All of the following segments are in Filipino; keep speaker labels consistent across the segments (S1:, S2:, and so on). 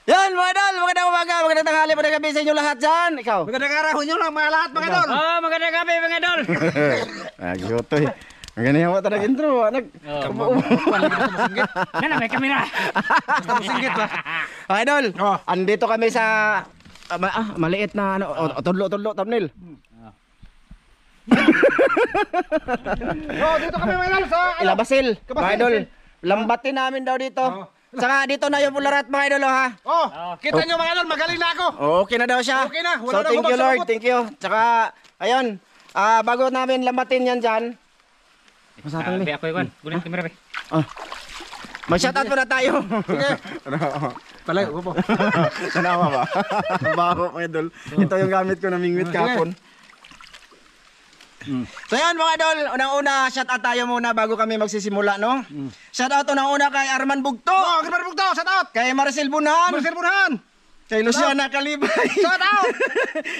S1: Yan mga idol, magandang umaga, magandang tanghali, magandang gabi sa inyo lahat dyan. Ikaw?
S2: Magandang araw nyo lang mga lahat mga idol.
S3: Oh, magandang gabi mga idol.
S1: Giyotoy. Ang ganyan mo talaga intro, anak.
S3: Nana, may kamera.
S2: Basta musinggit ba?
S1: Mga idol, andito kami sa maliit na tudlo-tudlo thumbnail.
S2: Dito kami mga idol sa
S1: Ilabasil, mga idol. Lambatin namin daw dito. Saka dito na yung pularat mga idol ha.
S2: Kita nyo mga idol, magaling na ako.
S1: Okay na daw siya.
S2: Okay na,
S1: So
S2: wala na
S1: thank you
S2: humag sa
S1: Lord,
S2: lubot.
S1: thank you. Tsaka, ayun, bago namin lambatin yan dyan. Masapang
S3: Be ako iwan. Gunin kamera be.
S1: Mag-shoutout muna tayo.
S2: Sige. Palayo ko po.
S1: Sanawa ba? Bago mga idol. Ito yung gamit ko na mingwit kapon. So yan mga idol, unang-una shoutout tayo muna bago kami magsisimula no. Shoutout unang-una kay Arman Bugto,
S2: Gilbert Bugto, shout out.
S1: kay Maricel Bunan,
S2: Marcel Burhan.
S1: kay Luciana Calibay,
S2: Shout out.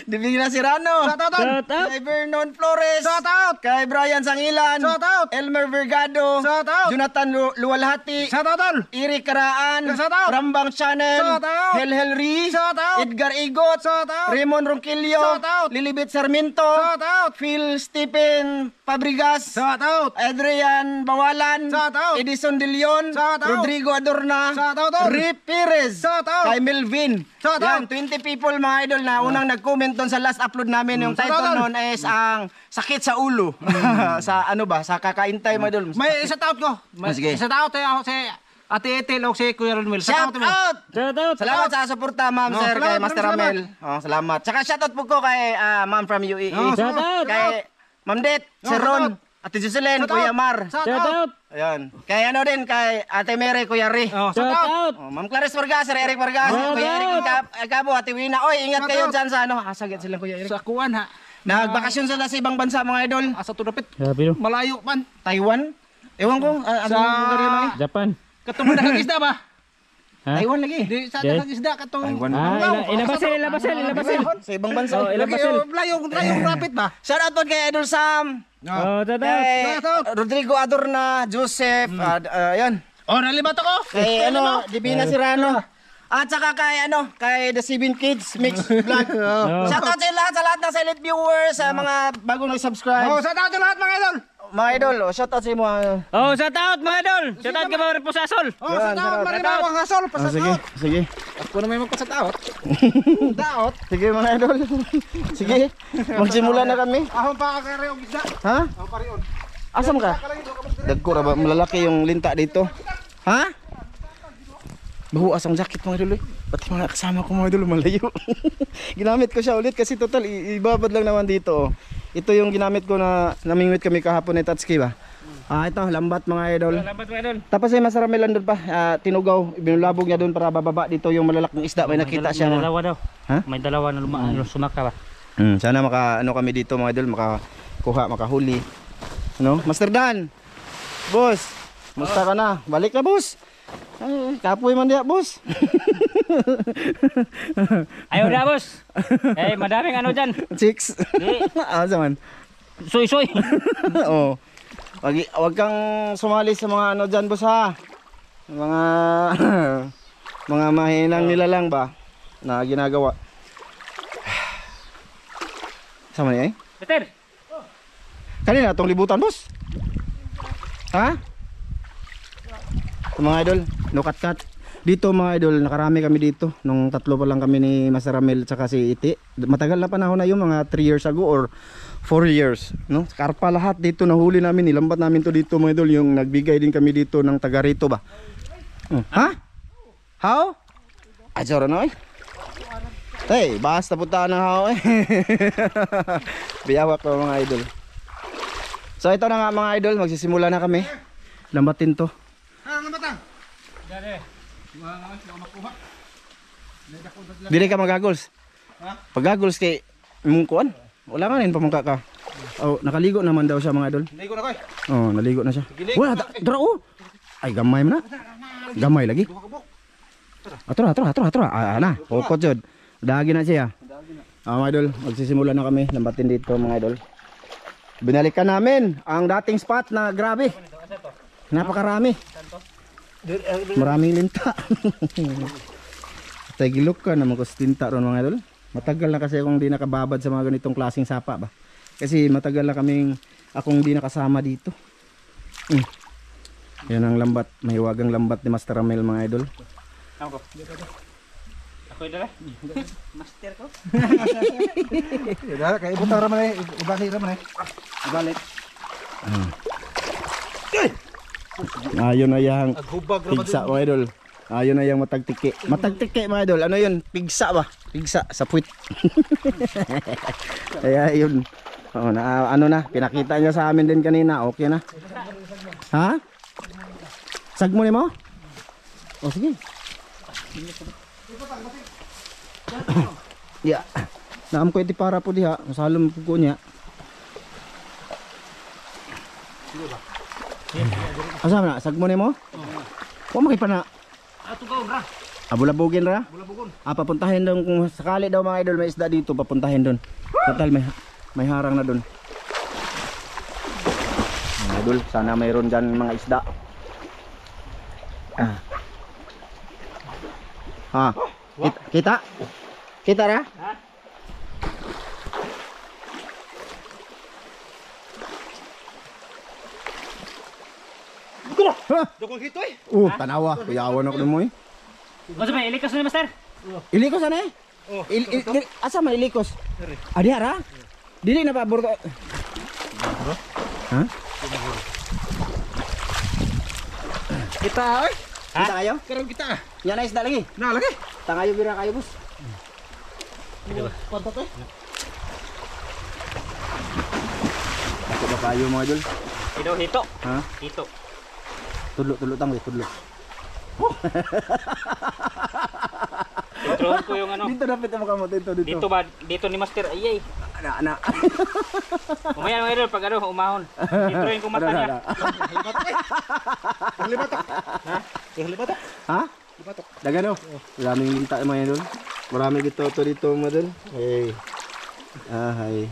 S1: Divina Sirano,
S2: Shout out.
S1: kay Vernon Flores,
S2: Shout out.
S1: kay Brian Sangilan,
S2: Shout out.
S1: Elmer Vergado,
S2: Shout out.
S1: Jonathan Luwalhati,
S2: Shout out tol.
S1: Eric Karaan,
S2: Shout out.
S1: Rambang Channel,
S2: Shout out.
S1: Hel Helri,
S2: Shout out.
S1: Edgar Igot,
S2: Shout out.
S1: Raymond Ronquillo,
S2: Shout out.
S1: Lilibet Sarmiento,
S2: Shout out.
S1: Phil Stephen Fabrigas,
S2: Shout out.
S1: Adrian Bawalan,
S2: Shout out.
S1: Edison De Leon,
S2: Shout out.
S1: Rodrigo Adorna,
S2: Shout out, tol.
S1: Rip Perez,
S2: Shout out.
S1: kay Melvin.
S2: Shout
S1: Yan,
S2: out.
S1: 20 people mga idol na unang nag-comment doon sa last upload namin. Yung
S2: Shout
S1: title
S2: out, tol.
S1: noon is ang sakit sa ulo. Sa ano ba? Sa kakaintay mga idol.
S2: May isa taot ko.
S1: Sige.
S2: Isa taot ako si Ate Etel o si Kuya Ronmel.
S1: Shout out!
S3: Shout out.
S1: Salamat sa suporta, Ma'am
S2: Oh,
S1: Sir, kay
S2: salamat,
S1: Master
S2: salamat.
S1: Amel. Oh, salamat. Tsaka shoutout po ko kay Ma'am from UAE.
S3: Shout out.
S1: Kay Ma'am Det, Sir
S2: shout
S1: Ron,
S2: out.
S1: Ate Jocelyn,
S2: Shout
S1: Kuya
S2: out.
S1: Mar.
S2: Shout
S3: Shout
S2: out.
S3: out.
S1: Ayan. Kay ano din, kay Ate Mary, Kuya Ri.
S2: Shout
S3: Shout
S2: out.
S3: out.
S1: Oh, Ma'am Clarice Vargas, Sir Eric Vargas,
S3: Shout
S1: Kuya Eric
S3: out.
S1: Cabo, Ate Wina. Oy, ingat
S2: Shout
S1: kayo
S2: out.
S1: dyan sa ano. Asagit sila Kuya Eric.
S2: Sa kuwan ha.
S1: Nagbakasyon sila sa ibang bansa mga idol.
S2: Asa tudapit.
S3: Grabe no.
S2: Malayo man.
S1: Taiwan. Ewan ko, ano
S2: Sa-
S1: lugar yun ay?
S3: Japan.
S2: Katong daghang isda ba?
S3: Ha?
S1: Taiwan lagi.
S2: Di sa
S3: Di.
S2: daghang isda katong.
S3: Ilabasil.
S1: Sa ibang bansa.
S3: Oh, ilabasil.
S2: Layong rapid ba?
S1: Shout out po kay Idol Sam.
S3: Oh, shout out.
S1: Kay
S2: Shout out.
S1: Rodrigo Adorna, Joseph, ayan.
S2: Oh, nalimat ako.
S1: Kay ano, Divina Sirano. At saka kay ano, kay The Seven Kids Mix Vlog. Shoutout sa lahat ng silent viewers, sa mga bagong nag-subscribe.
S2: Oh, shout out sa lahat mga idol.
S1: Mga idol, shoutout sa mga
S3: Oh, shout out mga idol. Shout out kay mga Reposasol.
S2: Oh, shout out marina ako hasol pa sa
S1: sige,
S2: taot.
S1: sige.
S2: Ako na may magpasataot. Daot.
S1: Sige mga idol. Sige. Magsimula na kami.
S2: Ahon pa ka rin og isda.
S1: Ha?
S2: Ahon pa rin.
S1: Asam ka? Dagko ra ba malalaki yung linta dito? Ha? Bahu asang jacket mga idol. Pati mga kasama ko mga idol malayo. Ginamit ko siya ulit kasi total ibabad lang naman dito. Oh. Ito yung ginamit ko na namingwit kami kahapon ni Tatsuki ba. Ito lambat mga idol.
S3: Salamat mga idol.
S1: Tapos ay masarami lang doon pa. Tinugaw, binulabog niya doon para bababa dito yung malalaking isda. May nakita siya.
S3: May dalawa daw.
S1: Ha?
S3: May dalawa na sumaka ba?
S1: Sana maka ano kami dito mga idol, makakuha, makahuli. Ano? Master Dan. Boss. Musta ka na? Balik na, boss. Ay, kapoy man diya, boss.
S3: Ayaw na boss. Madaming ano dyan.
S1: Chicks. Asa man.
S3: Soy.
S1: Oh. Wag kang sumali sa mga ano dyan, boss ha. Mga mga mahinang nila lang ba na ginagawa. Sama niya eh?
S3: Peter.
S1: Kanina itong libutan, boss. Ha? Ito, mga idol, no cut. Dito mga idol, nakarami kami dito. Nung tatlo pa lang kami ni Master Ramel at si Iti. Matagal na panahon na yun, mga 3 years ago or 4 years. No? Karpa lahat dito, nahuli namin, nilambat namin to dito mga idol. Yung nagbigay din kami dito ng taga rito ba? Ha? How? Ajoro no eh? Hey, basta punta ng how eh. Biyawak ko mga idol. So ito na nga mga idol, magsisimula na kami. Lambatin to.
S2: Ano ba ta?
S1: Dili ka magagols. Pag gagols kay mong kuan, wala nga rin pamangka ka. Oh, nakaligo naman daw siya mga idol.
S2: Ligo na koy.
S1: Oh, naligo na siya. Wala, dra oh. Ay gamay man na. Gamay lagi. Atura. Na, pokot jud. Dagi na siya. Mga idol, magsisimula na kami lambatin dito mga idol. Binalikan namin ang dating spot na grabe. Napakarami. Maraming linta. Tagilok ka naman ko sa tinta ron mga idol. Matagal na kasi akong di nakababad sa mga ganitong klaseng sapa ba. Kasi matagal na akong di nakasama dito. Yan ang lambat, mahiwagang lambat ni Master Ramel mga idol.
S3: Ako. Ako dala. Master ko.
S2: Dala kay ibutar man eh, ibalik ra man eh. Ibalik.
S1: Ayun na yang
S2: Aghubag ra
S1: pigsa mga idol. Ayun na yang matagtiki. Matagtiki mga idol. Ano yun? Pigsa ba? Pigsa sa puwit. Kaya yun. Oh, ano na, pinakita niya sa amin din kanina. Okay na. Ha? Sagmo ni mo? Oh, sige. Ya. Naam ko iti para po diha. Masalom po ko niya. Asa na? Sagmo ni mo? Wa mo kay pa na.
S3: Ato ka ra.
S1: Bulabugin ra?
S2: Bulabugon.
S1: Papuntahin doon kung sakali daw mga idol may isda dito, papuntahin doon. Total may harang na doon. Mga idol, sana mayroon dyan mga isda. Kita? Kita ra?
S3: Ha?
S2: Dukong hito eh.
S1: Tanawa. Kuyawan ako doon mo eh.
S3: Masa may ilikas na master?
S1: Ilikos ano eh? Asa man ilikos? Adi ara? Dili na pa burto. Ha?
S2: Kita oy.
S1: Kita kayo?
S2: Karon kita.
S1: Yan na isda lagi.
S2: Na lagi.
S1: Tangayo bira kayo bus.
S2: Pantat eh.
S1: Ako ba kayo mga idol?
S3: Hito.
S1: Ha?
S3: Hito.
S1: Tudlo tang tudlo.
S3: Introhan ko yung ano.
S1: Dito dapat mo kamo dito.
S3: Dito ba? Dito ni master. Ayay.
S1: Ana.
S3: Mamaya mga idol pag ano umahon. Introhin ko mata niya.
S2: Libatok. Ha? Libatok.
S1: Ha?
S2: Libatok.
S1: Dagano? Maraming linta mga idol. Marami dito mga idol. Hey. Hay.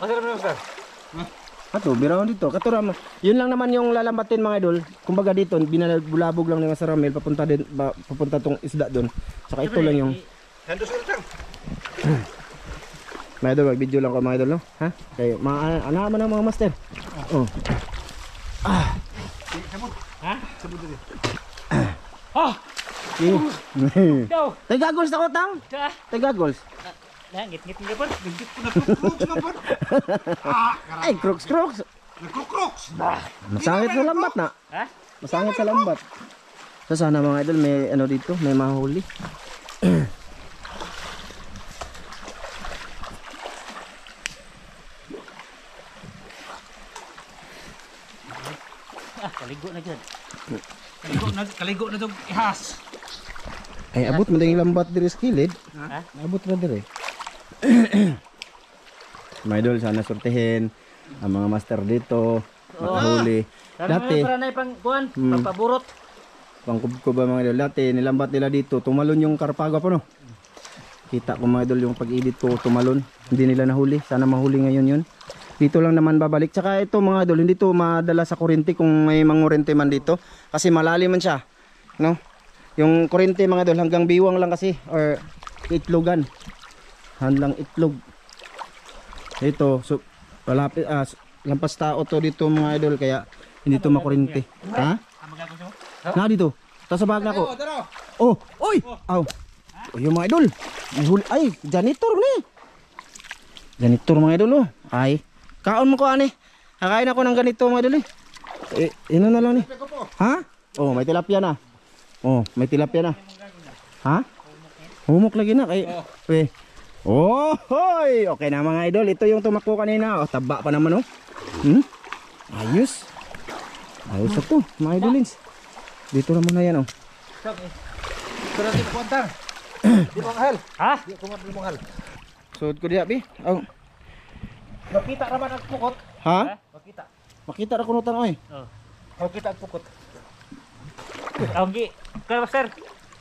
S3: Masarap na master.
S1: Ato, biraw dito. Katura mo. Yun lang naman yung lalambatin mga idol. Kumbaga dito, binabulabog lang ni Master Ramel papunta tong isda doon. Saka ito lang yung
S2: Handos ka lang.
S1: mga idol, mag-video lang ko mga idol, no? Ha? Kayo, ano naman ang mga master? Oh.
S3: Ha?
S2: Sabod dito.
S3: Oh! Go!
S1: Tagagols na ko tang? Tagagols.
S3: Ngit-ngit nga po.
S2: Nagdit ko nagkukroks man po.
S1: Ay, crooks.
S2: Nagkukroks.
S1: Masangit sa lambat na.
S3: Ha?
S1: Masangit sa lambat. So sana mga idol, may ano dito, may mahuli.
S3: Kaligo na dyan.
S2: Kaligo na tong ihas.
S1: Ay, abot mo din yung lambat diri sa kilid.
S3: Ha?
S1: Abot mo diri. Mga idol, sana sortihin ang mga master dito. Makahuli. Dati,
S3: Para na ipang kuhan. Papaburot.
S1: pangkubkob ba mga idol, dati nilambat nila dito, tumalon yung karpaga pa no. Kita ko mga idol yung pag-edit ko, tumalon. Hindi nila nahuli, sana mahuli ngayon yun. Dito lang naman babalik. Tsaka ito mga idol, hindi to madala sa kuryente kung may mangurente man dito. Kasi malalim man siya. No? Yung kuryente mga idol, hanggang biwang lang kasi. Or itlogan. Handlang itlog. Ito, so, palapit, lampas tao to dito mga idol. Kaya hindi to makuryente. Ha? Na dito. Tapos sa bag na ko. Oh, oy! Aw. Oh, yung mga idol. May huli. Ay, janitor ni. Janitor mga idol oh. Ay. Kaon mo ko ani. Kakain ako ng ganito mga idol eh. Ino na lang ni. Ha? Oh, may tilapia na. Oh, may tilapia na. Ha? Humok lagi na kay. Oh, hoy. Okay na mga idol. Ito yung tumakbo kanina. Oh, taba pa naman oh. Ayos. Ayos na to, mga idolins. Dito na muna yan oh.
S2: Pero di ko antar. Di mo mahal.
S3: Ha?
S2: Di ko mahal.
S1: Suot ko diya bi. Oh.
S2: Makita ra man ang pukot.
S1: Ha?
S2: Makita.
S1: Makita ra kuno oy.
S3: Oh.
S2: Makita ang pukot.
S3: Awgi. Kaya master.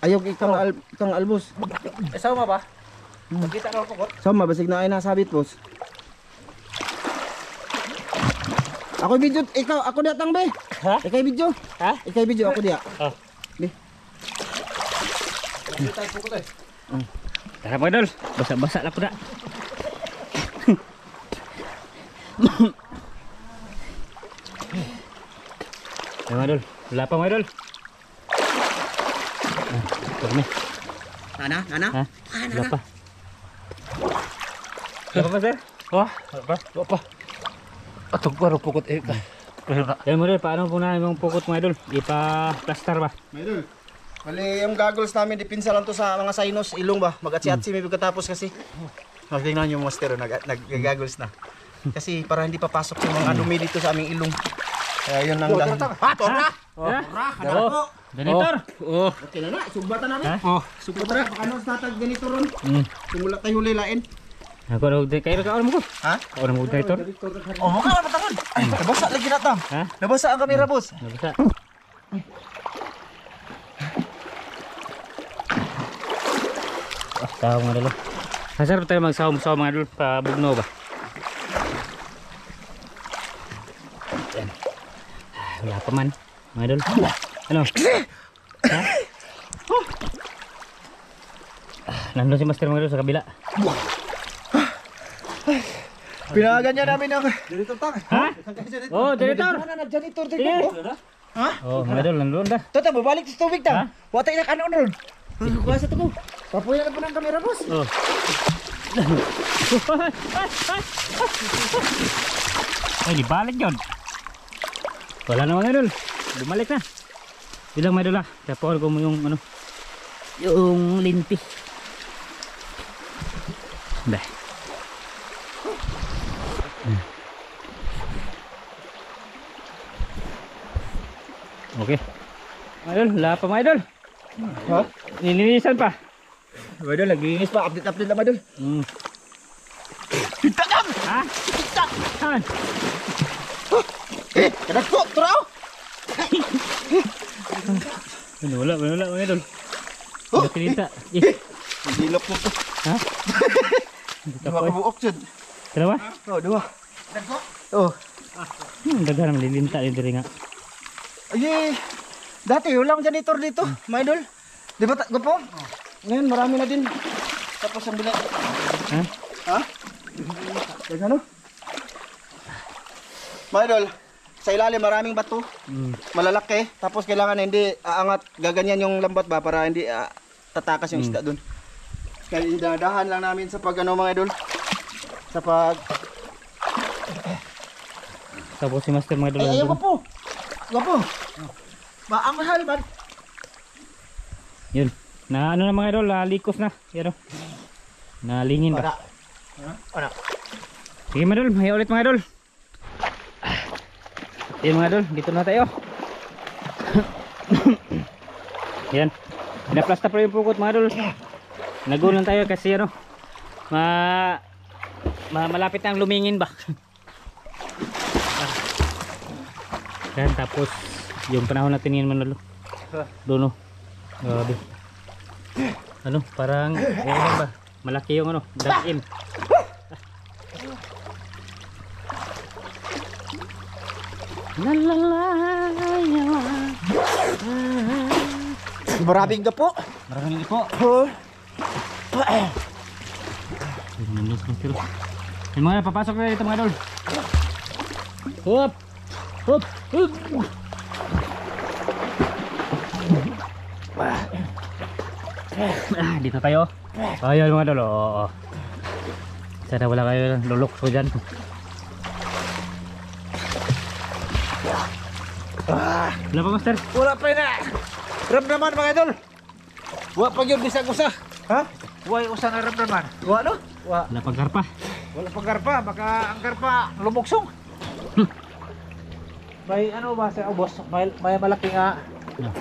S1: Ayaw kang albos.
S2: Sama ba? Makita ra ang pukot.
S1: Sama basig na ay nasabit boss. Ako video ikaw ako datang be.
S3: Ha?
S1: Ikay video.
S3: Ha?
S1: Ikay video ako diya.
S3: Oh.
S1: Di.
S2: Dito tayo pukot eh.
S3: Tara mga idol. Basa-basa lang ko na. Ayan mga idol. Wala pa mga idol. Dami.
S1: Nana, nana.
S3: Ha? Wala pa. Wala pa master?
S2: Wah, apa? Apa? Atog baru pukot eh. Pero na.
S3: Ayan mga idol. Paano po na yung pukot mga idol? Ipa-plaster ba?
S1: Idol. Bali, yung goggles namin, dipinsa lang to sa mga sinus, ilong ba? Mag-atsi-atsi may pagkatapos kasi. Tingnan yung master, nag-goggles na. Kasi para hindi papasok yung mga dumi dito sa aming ilong. Kaya yun ang dahan. Ha, torra!
S3: Oh. Janitor! Oh.
S1: Okay na na, sugbatan namin.
S3: Ha?
S2: Oh,
S1: Sugbatan na, ano sa tatag ganito ron?
S3: Hmm.
S1: Simula tayo hulilain.
S3: Ako na huwag kayo ka mo ko.
S1: Ha?
S3: Ako na huwag janitor.
S1: Oh, mukha na patangan. Nabasa lagi na tam.
S3: Ha?
S1: Nabasa ang kamera, boss.
S3: Nabasa. Sahong mga idol. Masarap tayo magsahong mga idol. Pabugno ba? Yan. Wala pa man mga idol. Ano? Ha? Nandun si master mga idol sa kabila.
S1: Pinaganyan namin ang...
S2: dito tang.
S3: Ha? Oh, janitor!
S1: Ano na, janitor
S3: Sige.
S1: dito? Ha?
S3: Oh, mga idol, nandun na.
S1: Tota, babalik sa tubig
S3: Ha?
S1: tam. Watay na kanon ron. Hindi ko kuha sa tubo. Papuyan na po ng kamera, boss.
S3: Oh. Ay, di balik yun. Wala na mga idol. Bumalik na. Bilang mga idol ah. Tapos ko mo yung ano. Yung linti. Dah. Okay. Mga idol, wala pa mga idol.
S1: Ha?
S3: Nilinisan pa.
S1: Mga idol, naglinis pa. Update lang, mga idol.
S3: Hmm.
S1: Pinta lang!
S3: Ha?
S1: Pinta!
S3: Saan?
S1: Kadat ko, turaw!
S3: Wala mga idol.
S1: Oh,
S3: Wala kinita.
S1: Dilok mo to.
S3: Ha?
S1: Dua kabuok dyan.
S3: Dalawa?
S1: Oh, dua. Oh.
S3: Daghan ang lilinta dito rin nga.
S1: Ay, dati walang janitor dito, mga idol. Di ba, gapo? Ngayon, marami na din. Tapos ang bilang.
S3: Ha?
S1: Ha? Yan ano? Mga idol, sa ilalim maraming bato.
S3: Hmm.
S1: Malalaki. Tapos kailangan hindi aangat, gaganyan yung lambat ba para hindi tatakas yung isda dun. Kaya dinadahan lang namin sa pag ano mga idol. Sa pag...
S3: Tapos si master mga idol.
S1: Ay, ayaw
S3: nandun.
S1: po! Gapo! Ba, ang mahal ba?
S3: Yun. Na ano na mga idol, likos na. Yan o. Nalingin ba?
S1: Ano?
S3: Sige mga idol, may ulit mga idol. Yan mga idol, dito na tayo. Yan. Pinaplasta pa yung pukot mga idol. Nagulan tayo kasi ano. Malapit na ang lumingin ba. Yan, tapos yung panahon natin yun manalo. Doon o. Grabe. Ano, parang ba? Malaki yung ano, dug-in.
S1: Maraming gapo.
S3: Maraming ipo.
S1: Oh.
S3: Yung mga papasok na dito mga idol. Hop! Hop! Hop! Dito tayo. Ayan mga idol. Oo. Sana wala kayo lulok ko dyan. Wala pa master?
S2: Wala pa na. Ram naman mga idol. Wa pa yun bisag usa.
S1: Ha?
S2: Wa usa na ram naman.
S1: Wa ano?
S2: Wa.
S3: Wala pang karpa.
S2: Wala pa karpa, baka ang karpa lumuksong. May ano ba sa boss? May malaki nga.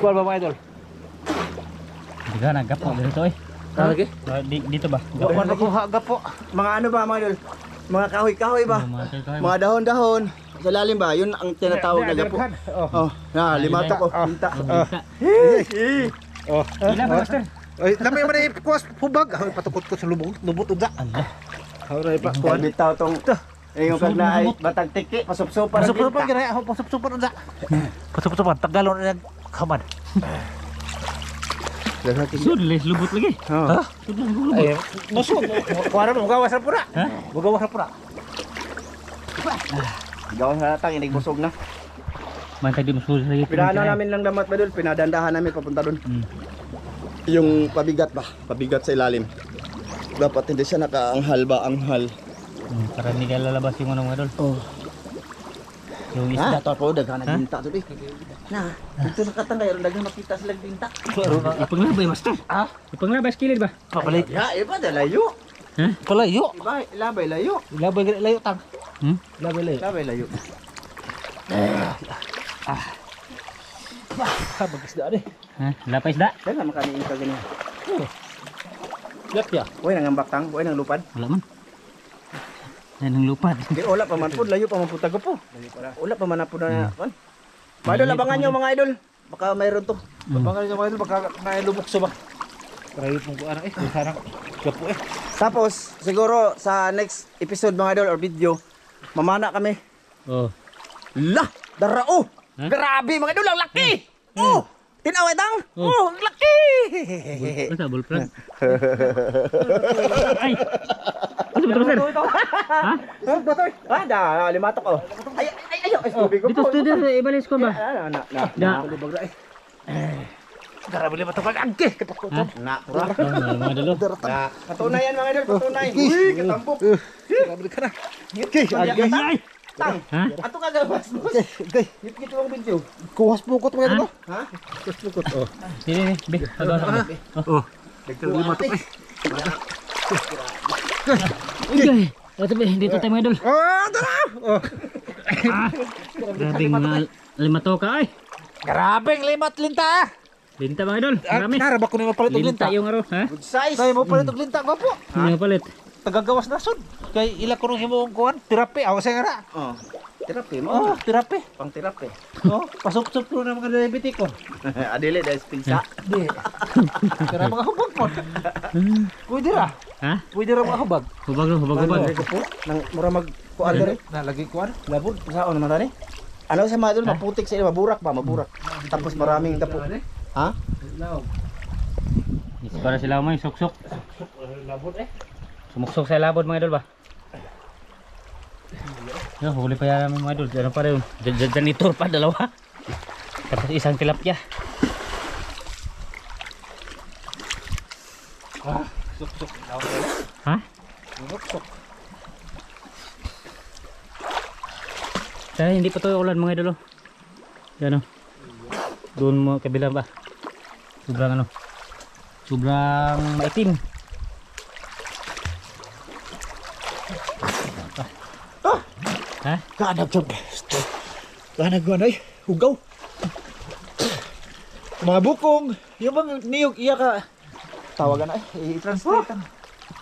S2: Kuha ba mga idol?
S3: Hindi ka naggapo dito eh.
S2: Lagi?
S3: Dito ba?
S2: Wa man makuha gapo.
S1: Mga ano ba mga idol? Mga kahoy-kahoy ba? Mga dahon-dahon. Sa lalim ba? Yun ang tinatawag na gapo. Oh, na limato ko. Pinta.
S2: Oh.
S3: Ilan ba master?
S2: Ay, lamay man ay kuwas hubag. Ay, patukot ko sa lubot uga.
S3: Allah.
S2: Hawray pa.
S1: Kuha bitaw tong Eh yung kag na ay batag tiki, pasupsupan.
S2: Pasup-supan gani ako pasup-supan unsa. Pasup-supan tagalon na kaman.
S3: Sud, les lubot lagi.
S1: Oh.
S3: Sud lang lubot.
S2: Eh, muso. Kuara mo gawas ra pura.
S3: Ha?
S2: Mugawas ra pura.
S1: Gawin sa tang inig busog na.
S3: Bantay di mo sud lagi.
S1: Pinano namin lang damat ba doon, pinadandahan namin papunta doon. Yung pabigat ba? Pabigat sa ilalim. Dapat hindi siya nakaanghal ba anghal.
S3: Para hindi ka lalabas yung ano mga idol.
S1: Oh.
S3: Yung
S1: Ha?
S3: isda.
S1: Dato ako daghan nagbinta to di. Na, dito sa katangay daghan makita sila binta.
S3: Ipanglabay master.
S1: Ah,
S3: Ipanglabay sa kilid ba?
S2: Pabalik.
S1: ya iba dalayo.
S3: Ha?
S2: Palayo.
S1: Iba labay layo.
S2: Labay gani layo tang.
S3: Hmm?
S2: Labay layo.
S1: Labay layo.
S2: Ha bagisda ni.
S3: Ha? Lapay isda?
S1: Kaya naman kami ka ganyan.
S2: Yap ya.
S1: Uy nangambak tang, uy nang lupad.
S3: Wala man. Yan ang lupad.
S1: Di wala pa man pud, layo pa man pud tago po. Wala pa man na pud na man. Mga idol, abangan nyo mga idol. Baka mayroon to.
S2: Babangal sa mga baka nailubok sa ba. Karayot mong kuana sarang gapo
S1: Tapos siguro sa next episode mga idol or video, mamana kami.
S3: Oh.
S1: La, darao.
S3: Ha?
S1: Grabe mga idol, ang laki. Oh, tinaway tang.
S3: Oh.
S1: Oh, ang laki.
S3: Basta bullfrog. Ay. Ano ba sir? Ha?
S1: Batoy. Ah, da, limatok oh. Ay, ay, tubig ko.
S3: Dito studio ibalis ko ba? Da.
S2: Grabe li matupag agke katakutan.
S1: Na, pura.
S3: Mga dalo.
S1: Na, patunay yan mga idol, patunay. Uy, katampok.
S2: Grabe ka na.
S3: Ay.
S1: Tang.
S3: Ha?
S1: Ato ka gawas, boss. Git ang video.
S2: Kuwas pukot mo ito.
S1: Ha?
S2: Kuwas pukot oh.
S3: Sini, be. Agaw sa.
S2: Oh. Dagdag lima to eh.
S3: Okay. Ito be, dito tayo mga idol.
S2: Oh, tara. Oh.
S3: Grabe mga limato ka ay.
S2: Grabeng limat linta.
S3: Linta mga idol. Marami.
S2: Naraba ko ni mapalit og
S3: Linta
S2: linta.
S3: yung aro, ha?
S1: Good size.
S2: Dai mo palit og linta ko po.
S3: Hindi palit.
S2: Tagagawas na sud. Kay ila ko nung himong kuan, terapi aw sa nga.
S1: Oh. Terapi mo.
S2: Oh, terapi.
S1: Pang terapi.
S2: Oh, pasok-sok ko na mga diabetic ko.
S1: Adili dahil pizza.
S2: Di. Kaya mga hubag po. Pwede ra.
S3: Ha?
S2: Pwede ra mga hubag.
S3: Hubag lo, hubag.
S1: Nang mura mag kuan dere.
S2: Nalagi kuan.
S1: Labon sa naman tani? Ano sa mga idol, maputik sa ila, maburak pa, maburak. Tapos maraming dapo. Ha?
S3: Para sila mo yung suksok.
S2: Labot eh.
S3: Sumuksok sa labod mga idol ba? Yo, huli pa yan namin mga idol. Ano pa rin? Janitor pa, dalawa. Tapos isang tilapia.
S2: Suk-suk.
S3: Ha?
S2: Suk-suk.
S3: Dahil hindi pa to ulan mga idol. Yan o. Doon mo kabila ba? Sobrang ano? Sobrang maitim. Ha?
S2: Kanag job. Kanag kuan ay hugaw. Mga bukong, yung bang niyog iya ka tawagan ay i-translate ang.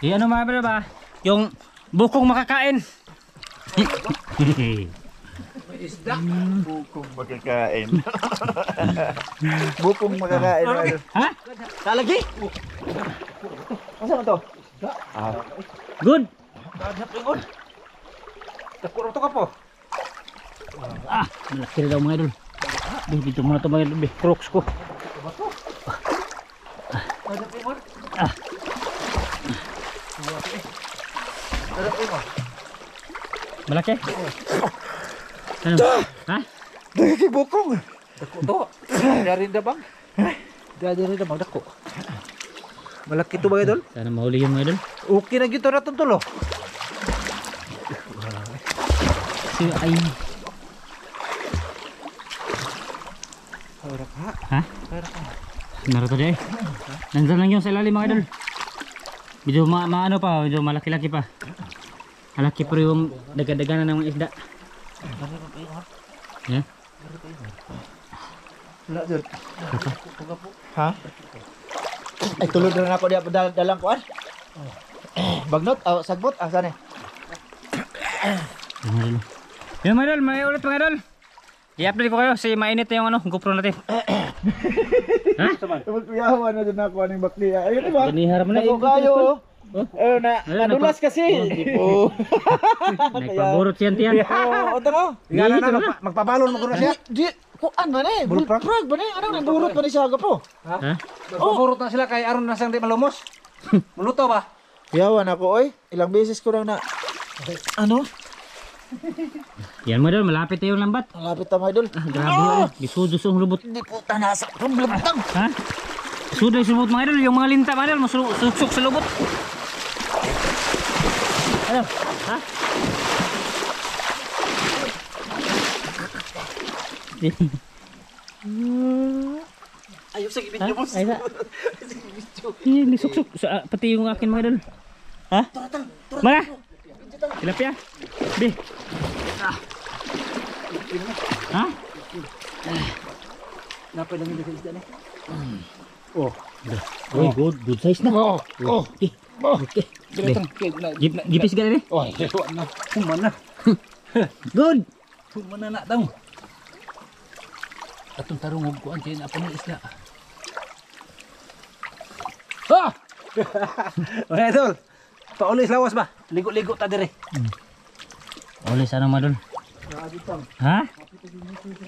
S3: Ano mga idol ba? Yung bukong makakain.
S2: Isda.
S1: Bukong makakain. Bukong makakain.
S3: Ha?
S1: Kalagi? Asa man to?
S3: Good.
S2: Kanap ingon. Takuro to ka po.
S3: Ah, malaki na daw mga idol. Dito muna ito mga idol. Crocs ko.
S2: Kanap ingon.
S3: Ah.
S2: Kanap ingon.
S3: Malaki? Ano? Ha?
S2: Dagi bukong. Dako to. Dari na bang? Dari na bang dako. Malaki to ba idol?
S3: Sana mahuli yun mga idol.
S2: Okay na gito na tulo.
S3: Ay. Ha? Naruto dyan eh. Nandun lang yung sa ilalim mga idol. Medyo maano pa, medyo malaki-laki pa. Malaki pa yung daga-daganan ng mga isda. Yeah?
S1: Wala dyan. Ha? Ay tulog na ako diya dalang kuan. Bagnot, sagbot, saan eh?
S3: Yung mga idol, may ulit mga idol. I-update ko kayo kasi mainit na yung ano, GoPro natin. Ha?
S1: Magkuyawan na dyan ako aning bakliya. Ayun diba?
S3: Banihar mo na
S1: Ako kayo. Nadulas kasi. Oh.
S3: Nagpaburot siya tiyan.
S1: Oh, tama.
S3: Gihit na.
S2: Magpabalon mo ko na siya.
S1: Di, kuan man eh.
S2: Bullfrog?
S1: Bullfrog ba ni? Ano nagburot pa ni siya po?
S3: Ha?
S2: Magpaburot na sila kay aron na sang di malumos. Muluto ba?
S1: Yawan ako oy. Ilang beses ko lang na ano?
S3: Yan mo idol, malapit na yung lambat.
S1: Malapit na mga idol.
S3: Grabe yun. Isudos yung lubot.
S1: Hindi po tanasa. Rumblabtang.
S3: Ha? Sudah yung lubot mga idol. Yung mga linta mga idol, masuksok sa lubot. Ano? Ha?
S1: Ayaw sa gibid niyo boss.
S3: Ay na. Hindi suksok. Pati yung akin mga idol. Ha? Mana? Tilapia? Di. Ha?
S2: Napay lang yung isda ni.
S3: Oh, good size na.
S2: Oh.
S3: Okay. Okay. Gipis ka na.
S2: Oh, hewan na. Humana.
S3: Good.
S2: Humana na daw. Atong tarungog ko antin apa ni isda. Ha! Oy, idol. Paulis lawas ba? Ligo-ligo ta dire.
S3: Oleh sana madol. Ha?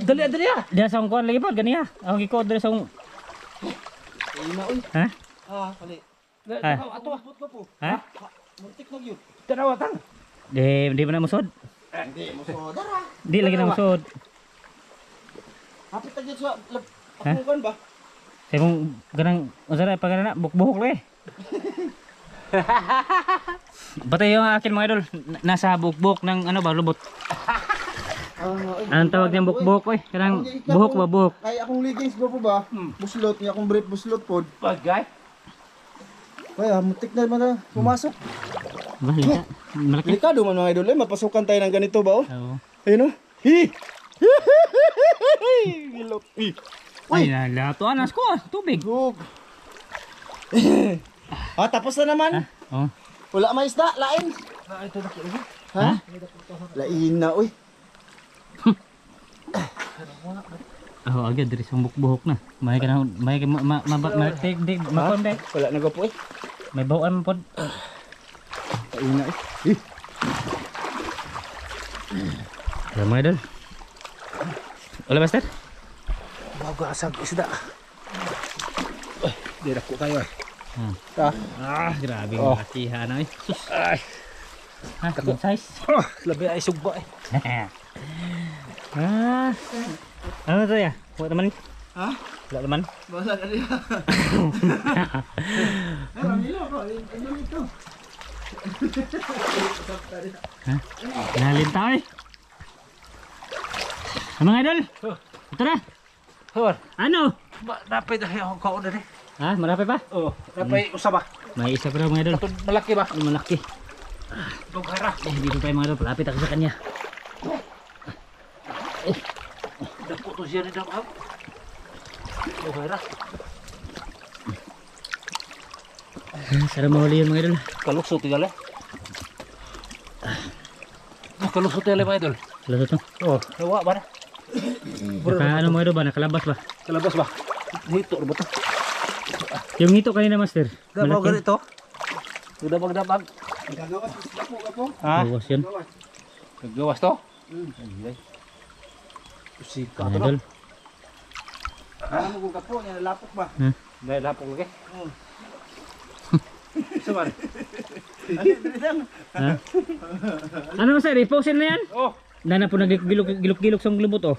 S2: Dali adri ya.
S3: Dia sang kuan lagi pod gani ha. Ang giko dire sang Ha?
S2: Ah, kali.
S3: Ha?
S2: Ato ah.
S3: Ha?
S2: Muntik na gyud. Tanawa tang.
S3: Di mana musod?
S1: Hindi mo so dara.
S3: Di lagi na musod.
S1: Hapit na sa
S3: Ha?
S1: apukan ba?
S3: Saya mong ganang usara pa ganana buk-buhok lagi. Batay yung akin mga idol nasa bukbok ng ano ba lubot. Anong tawag niyang bukbok oy? Kanang buhok ba buhok?
S1: Kay akong leggings ba po ba? Buslot niya akong brief buslot pod.
S2: Bagay.
S1: Kaya mutik na man na pumasok.
S3: Ba lika. Malaki.
S1: Delikado man mga idol, eh. Mapasukan tayo ng ganito ba oh?
S3: Oo.
S1: Ayun oh. Hi. Gilot. Hi.
S3: Ay nalato anas ko tubig.
S1: Gug. Tapos na naman.
S3: Oh.
S1: Wala may isda, lain.
S2: Na ito na ko.
S1: Ha? Lain na oy.
S3: Oh, agad diri sa bukbuhok na. May kana may makon dai.
S1: Wala na go po eh.
S3: May bawaan pod.
S1: Lain na eh.
S3: Ya mga idol. Wala master?
S2: Bago asag isda. Ay, di na ko kayo eh.
S3: Grabe
S2: Oh.
S3: matihan ay. Sus.
S2: Ay,
S3: Ha, good size.
S2: labi ay sugba eh.
S3: Ano to ya? Wala naman.
S1: Ha?
S3: Wala naman.
S1: Basa na niya. Ramilo ko, ano nito?
S3: Nalin tayo. Mga idol. Ito na.
S2: Hor,
S3: Ano?
S2: napay dahil akong kaon na eh.
S3: Ha, marami pa?
S2: Oh, napay usaba.
S3: May isa pa daw mga idol.
S2: Katod malaki ba?
S3: Ay, malaki.
S2: Dugara.
S3: Dito tayo mga idol. Palapit ako sa kanya.
S2: Dako to siya rin daw. Dugara.
S3: Sarap mahuli yun mga idol.
S2: Kalusot tinggal eh. Kalusot tinggal mga idol.
S3: Lato to.
S2: Oh, nawa ba na?
S3: Naka ano mga idol ba? Nakalabas ba?
S2: Kalabas ba? Dito ba to?
S3: Yung hito kanina master.
S2: Dabaw
S3: Malaki.
S2: ganito. Dabag.
S1: Gagawas isda po ka po.
S2: Ha?
S3: Bawas yun.
S2: Naggawas to? Ay. Usika
S3: Mga
S2: to.
S3: idol.
S1: Ano mo kung kapo, niya lapok ba?
S2: Dahil lapong lagi. Sabar.
S3: Ha? Ano master? Iposin na yan?
S2: Oh,
S3: Nana po nagilok-gilok sa lubot oh.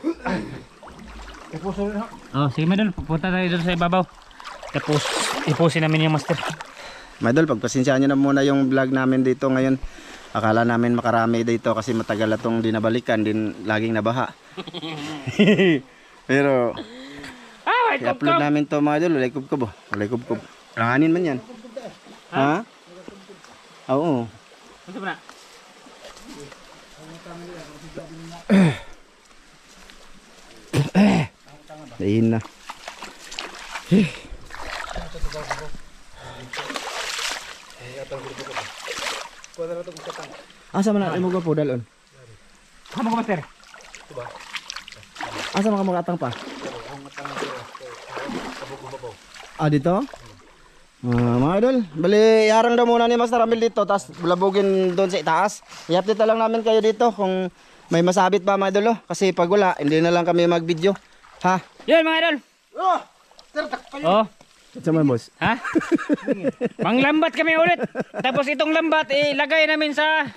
S2: ipuso rin ha.
S3: Oh, sige mga idol. Pupunta tayo doon sa ibabaw. Tapos iposin namin yung master.
S1: Mga idol, pagpasensyaan nyo na muna yung vlog namin dito ngayon. Akala namin makarami dito kasi matagal na itong dinabalikan, din laging nabaha. Pero i-upload namin to mga idol, walay kubkob oh. Walay kubkob. Langanin man yan. Ha? Oo.
S3: Ano ba na?
S1: Dahin na. Asa man natin mo po dalon?
S3: Ano ka master?
S1: Asa man ka atang pa? Dito? Mga idol, bali harang daw muna ni Master Ramil dito, tapos bulabugin doon sa itaas. I-update na lang namin kayo dito kung may masabit pa mga idol, oh. Kasi pag wala, hindi na lang kami mag-video. Ha?
S3: Yun mga idol. Oh.
S1: Sa man, boss?
S3: Ha? Manglambat kami ulit. Tapos itong lambat ilagay namin sa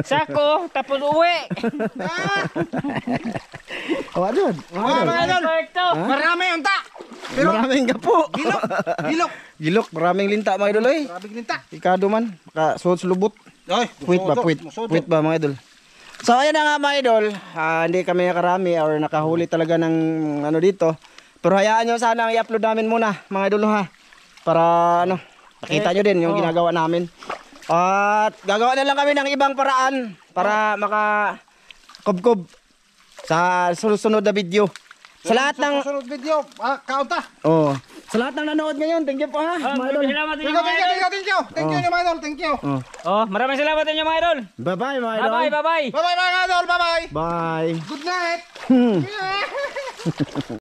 S3: sako tapos uwi.
S1: Oh, ano?
S2: Mga idol.
S3: Perfecto.
S2: Marami unta.
S1: Maraming gapo.
S2: Gilok.
S1: Gilok, maraming linta mga idol, eh.
S2: Grabe ginta.
S1: Ikado man, maka sulubot.
S2: Ay,
S1: Puwit ba, puwit? Puwit ba mga idol? So ayan na nga mga idol, hindi kami nakarami or nakahuli talaga ng ano dito. Pero hayaan nyo sana i-upload namin muna mga idol ha. Para ano, nakita nyo din yung ginagawa namin. At gagawa na lang kami ng ibang paraan para maka-kubkub sa susunod na video. Sa lahat ng
S2: Sunod video, kaunta.
S1: sa lahat ng nanood ngayon, thank you po ha mga idol.
S3: Salamat din mga idol.
S2: Thank you, mga idol. Thank you.
S3: Oh, maraming salamat din mga idol.
S1: Bye-bye mga idol.
S3: Bye bye.
S2: Bye-bye, mga idol. Bye-bye.
S1: Bye.
S2: Good night.